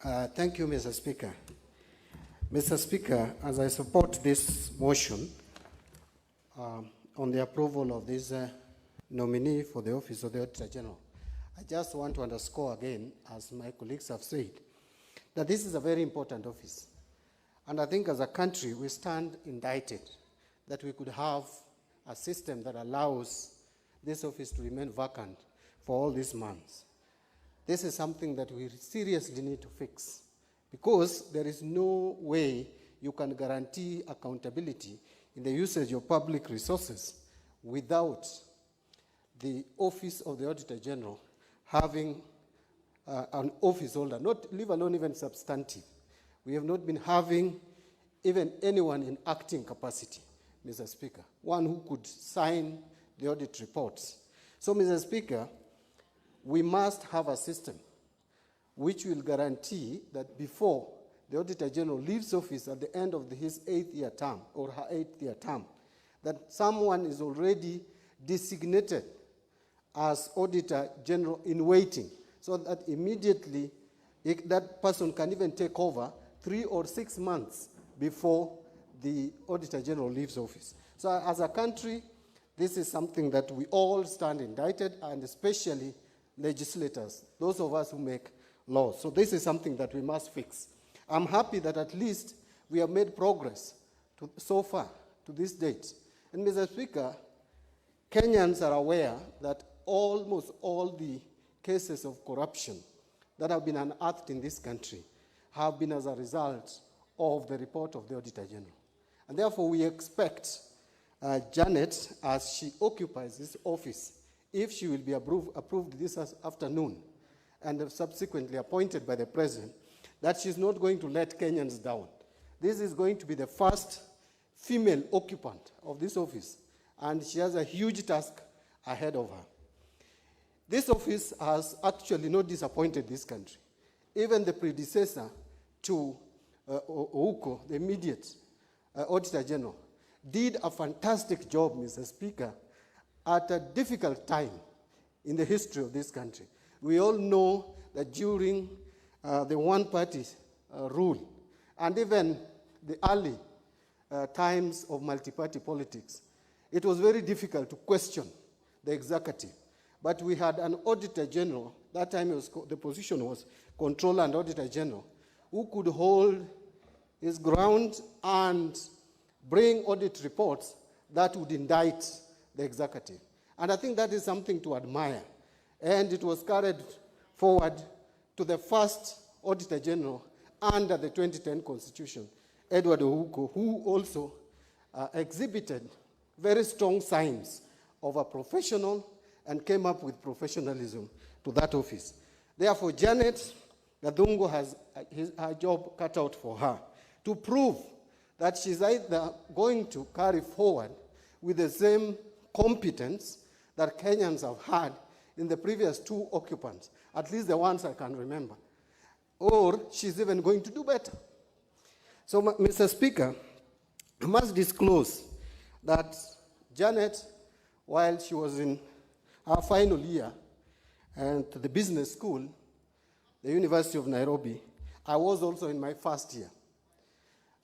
Thank you, Mr. Speaker. Mr. Speaker, as I support this motion on the approval of this nominee for the office of the Auditor General, I just want to underscore again, as my colleagues have said, that this is a very important office. And I think as a country, we stand indicted that we could have a system that allows this office to remain vacant for all these months. This is something that we seriously need to fix, because there is no way you can guarantee accountability in the usage of public resources without the Office of the Auditor General having an office holder, not leave alone even substantive. We have not been having even anyone in acting capacity, Mr. Speaker, one who could sign the audit reports. So, Mr. Speaker, we must have a system which will guarantee that before the Auditor General leaves office at the end of his 8th-year term or her 8th-year term, that someone is already designated as Auditor General in waiting, so that immediately that person can even take over 3 or 6 months before the Auditor General leaves office. So as a country, this is something that we all stand indicted, and especially legislators, those of us who make laws. So this is something that we must fix. I'm happy that at least we have made progress so far to this date. And Mr. Speaker, Kenyans are aware that almost all the cases of corruption that have been unearthed in this country have been as a result of the report of the Auditor General. And therefore, we expect Janet, as she occupies this office, if she will be approved this afternoon and subsequently appointed by the President, that she's not going to let Kenyans down. This is going to be the first female occupant of this office, and she has a huge task ahead of her. This office has actually not disappointed this country. Even the predecessor to Ouko, the immediate Auditor General, did a fantastic job, Mr. Speaker, at a difficult time in the history of this country. We all know that during the one-party rule, and even the early times of multi-party politics, it was very difficult to question the executive. But we had an Auditor General, that time the position was Controller and Auditor General, who could hold his ground and bring audit reports that would indict the executive. And I think that is something to admire. And it was carried forward to the first Auditor General under the 2010 Constitution, Edward Ouko, who also exhibited very strong signs of a professional and came up with professionalism to that office. Therefore, Janet Gadungo has her job cut out for her to prove that she's either going to carry forward with the same competence that Kenyans have had in the previous 2 occupants, at least the ones I can remember, or she's even going to do better. So, Mr. Speaker, I must disclose that Janet, while she was in her final year at the business school, the University of Nairobi, I was also in my first year.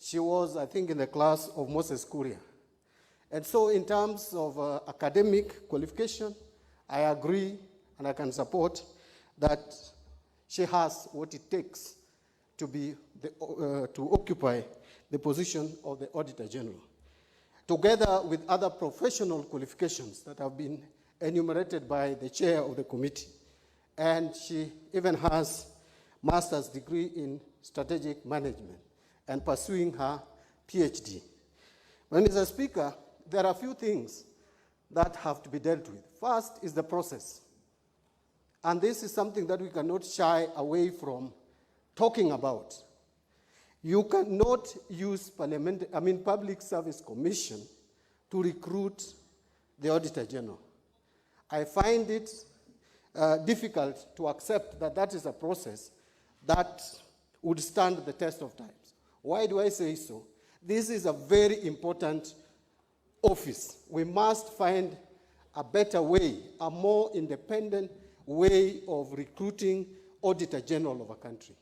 She was, I think, in the class of Moses Kuria. And so in terms of academic qualification, I agree and I can support that she has what it takes to occupy the position of the Auditor General, together with other professional qualifications that have been enumerated by the chair of the committee. And she even has master's degree in strategic management and pursuing her PhD. But Mr. Speaker, there are a few things that have to be dealt with. First is the process. And this is something that we cannot shy away from talking about. You cannot use Public Service Commission to recruit the Auditor General. I find it difficult to accept that that is a process that would stand the test of times. Why do I say so? This is a very important office. We must find a better way, a more independent way of recruiting Auditor General of a country.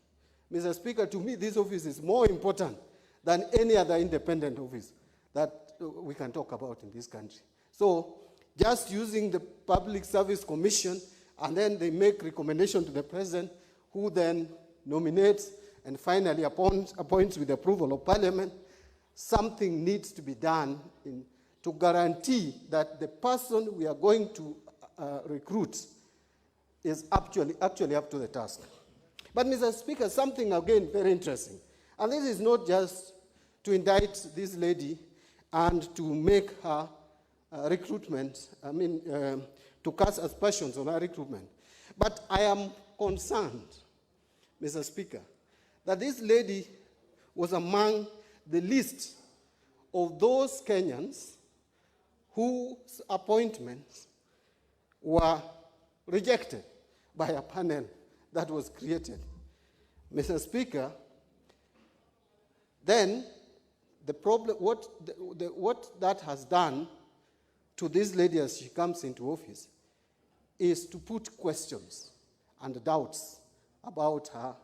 Mr. Speaker, to me, this office is more important than any other independent office that we can talk about in this country. So just using the Public Service Commission, and then they make recommendation to the president, who then nominates and finally appoints with the approval of Parliament, something needs to be done to guarantee that the person we are going to recruit is actually up to the task. But, Mr. Speaker, something again very interesting. And this is not just to indict this lady and to make her recruitment, to cast aspersions on her recruitment. But I am concerned, Mr. Speaker, that this lady was among the list of those Kenyans whose appointments were rejected by a panel that was created. Mr. Speaker, then the problem, what that has done to this lady as she comes into office is to put questions and doubts about her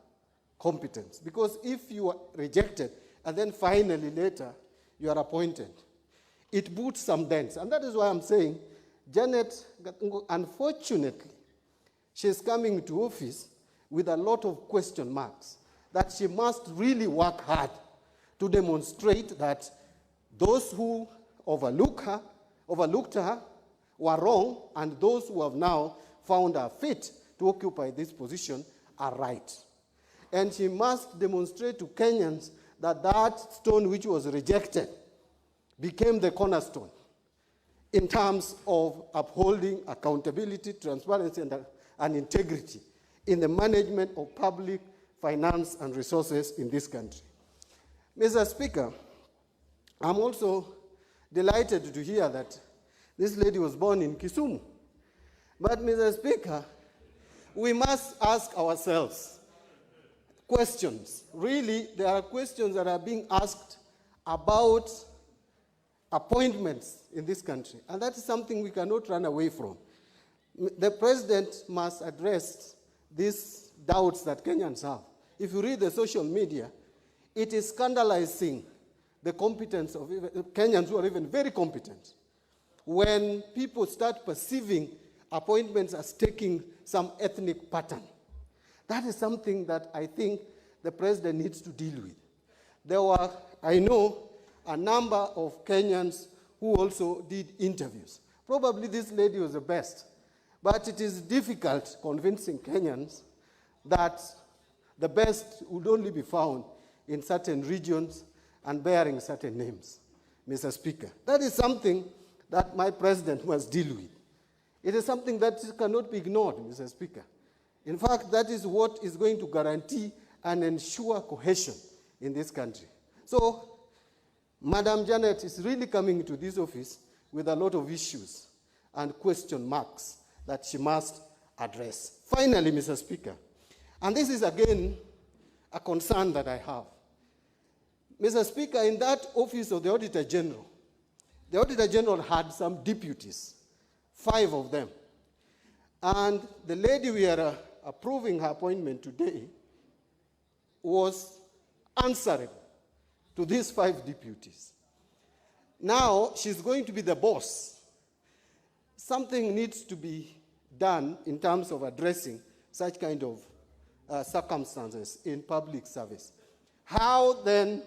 competence. Because if you are rejected and then finally later you are appointed, it puts some dents. And that is why I'm saying Janet, unfortunately, she's coming to office with a lot of question marks that she must really work hard to demonstrate that those who overlooked her were wrong, and those who have now found her fit to occupy this position are right. And she must demonstrate to Kenyans that that stone which was rejected became the cornerstone in terms of upholding accountability, transparency, and integrity in the management of public finance and resources in this country. Mr. Speaker, I'm also delighted to hear that this lady was born in Kisumu. But, Mr. Speaker, we must ask ourselves questions. Really, there are questions that are being asked about appointments in this country, and that is something we cannot run away from. The president must address these doubts that Kenyans have. If you read the social media, it is scandalizing the competence of Kenyans who are even very competent when people start perceiving appointments as taking some ethnic pattern. That is something that I think the president needs to deal with. There were, I know, a number of Kenyans who also did interviews. Probably this lady was the best, but it is difficult convincing Kenyans that the best would only be found in certain regions and bearing certain names, Mr. Speaker. That is something that my president must deal with. It is something that cannot be ignored, Mr. Speaker. In fact, that is what is going to guarantee and ensure cohesion in this country. So, Madam Janet is really coming to this office with a lot of issues and question marks that she must address. Finally, Mr. Speaker, and this is again a concern that I have. Mr. Speaker, in that office of the Auditor General had some deputies, 5 of them. And the lady we are approving her appointment today was answerable to these 5 deputies. Now she's going to be the boss. Something needs to be done in terms of addressing such kind of circumstances in public service. How then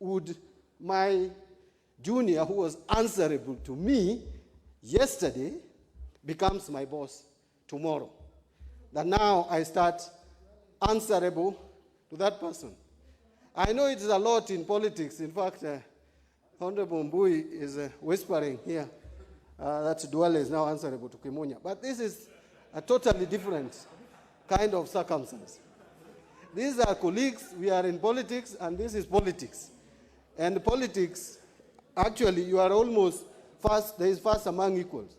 would my junior, who was answerable to me yesterday, becomes my boss tomorrow? That now I start answerable to that person. I know it is a lot in politics. In fact, Honorable Mbui is whispering here that Duale is now answerable to Kimunya. But this is a totally different kind of circumstance. These are colleagues, we are in politics, and this is politics. And politics, actually, you are almost first, there is first among equals.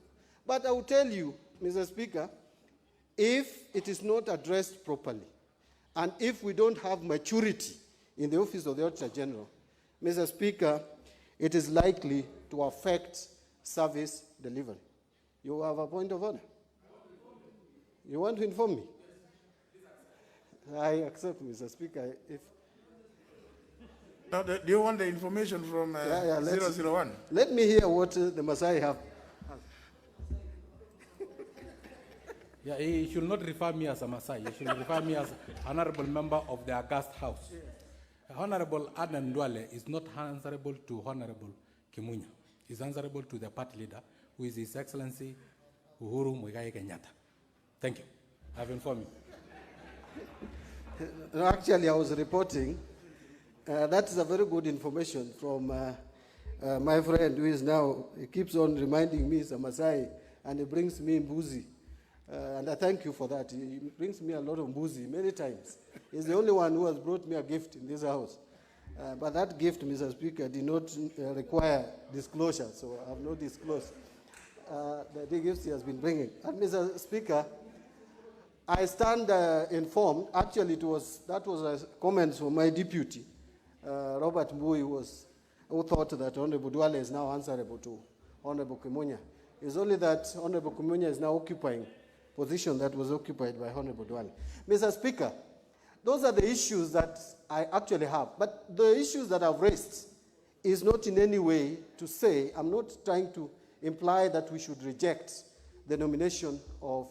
But I will tell you, Mr. Speaker, if it is not addressed properly, and if we don't have maturity in the office of the Auditor General, Mr. Speaker, it is likely to affect service delivery. You have a point of order? You want to inform me? I accept, Mr. Speaker. If Now, do you want the information from 001? Let me hear what the Masai have. Yeah, he should not refer me as a Masai. He should refer me as honorable member of the August House. Yes. Honorable Adan Duale is not answerable to Honorable Kimunya. He's answerable to the party leader, who is His Excellency Uhuru Muigai Kenyatta. Thank you. I've informed you. Actually, I was reporting. That is a very good information from my friend who is now, he keeps on reminding me he's a Masai, and he brings me mbuzi. And I thank you for that. He brings me a lot of mbuzi many times. He's the only one who has brought me a gift in this house. But that gift, Mr. Speaker, did not require disclosure, so I have not disclosed the gifts he has been bringing. And Mr. Speaker, I stand informed. Actually, that was a comment from my deputy, Robert Mbui, who thought that Honorable Duale is now answerable to Honorable Kimunya. It's only that Honorable Kimunya is now occupying position that was occupied by Honorable Duale. Mr. Speaker, those are the issues that I actually have. But the issues that I've raised is not in any way to say, I'm not trying to imply that we should reject the nomination of